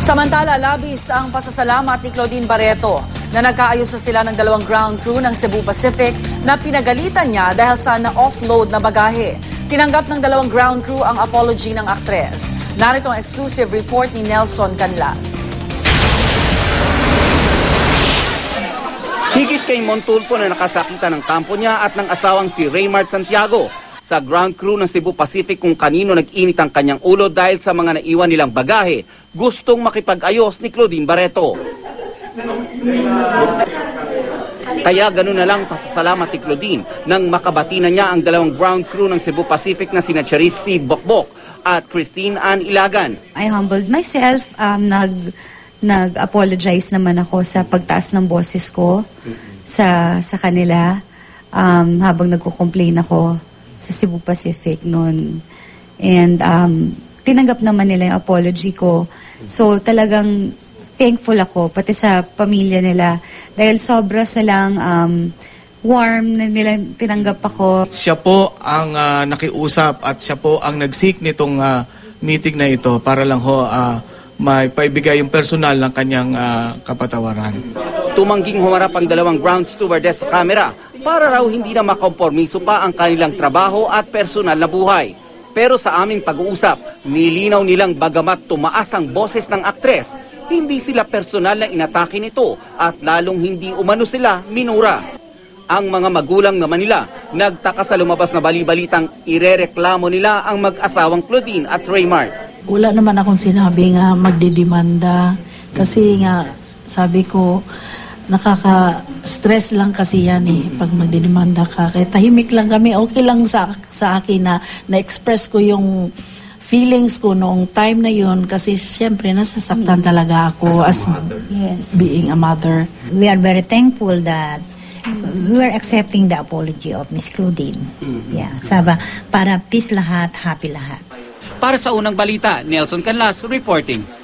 Samantala, labis ang pasasalamat ni Claudine Barreto na nagkaayos na sila ng dalawang ground crew ng Cebu Pacific na pinagalitan niya dahil sa na-offload na bagahe. Tinanggap ng dalawang ground crew ang apology ng aktres. Narito ang exclusive report ni Nelson Canlas. Higit kay Montulfo na nakasakitan ng kampo niya at ng asawang si Raymart Santiago sa ground crew ng Cebu Pacific kung kanino nag-init ang kanyang ulo dahil sa mga naiwan nilang bagahe, gustong makipag-ayos ni Claudine Barreto. Kaya ganoon na lang pasasalamat ni Claudine nang makabati na niya ang dalawang ground crew ng Cebu Pacific na sina Charisse Bokbok at Christine Ann Ilagan. I humbled myself, nag-apologize naman ako sa pagtaas ng boses ko sa kanila habang nagko-complain ako sa Cebu Pacific noon. And tinanggap naman nila yung apology ko. So talagang thankful ako, pati sa pamilya nila. Dahil sobra silang warm na nila tinanggap ako. Siya po ang nakiusap at siya po ang nag-seek nitong meeting na ito para lang ho may paibigay yung personal ng kanyang kapatawaran. Tumangging humarap ang dalawang ground stewardess sa kamera para raw hindi na makompormiso pa ang kanilang trabaho at personal na buhay. Pero sa aming pag-uusap, nilinaw nilang bagamat tumaas ang boses ng aktres, hindi sila personal na inatake nito at lalong hindi umano sila minura. Ang mga magulang naman nila, nagtaka sa lumabas na bali-balitang irereklamo nila ang mag-asawang Claudine at Raymart. Wala naman akong sinabi nga magdidemanda kasi nga sabi ko nakaka-stress lang kasi yan pag magdidemanda ka. Kaya tahimik lang kami, okay lang sa akin na na-express ko yung feelings ko noong time na yun kasi siyempre nasasaktan talaga ako as being a mother. We are very thankful that we are accepting the apology of Miss Claudine. Yeah, para peace lahat, happy lahat. Para sa unang balita, Nelson Canlas reporting.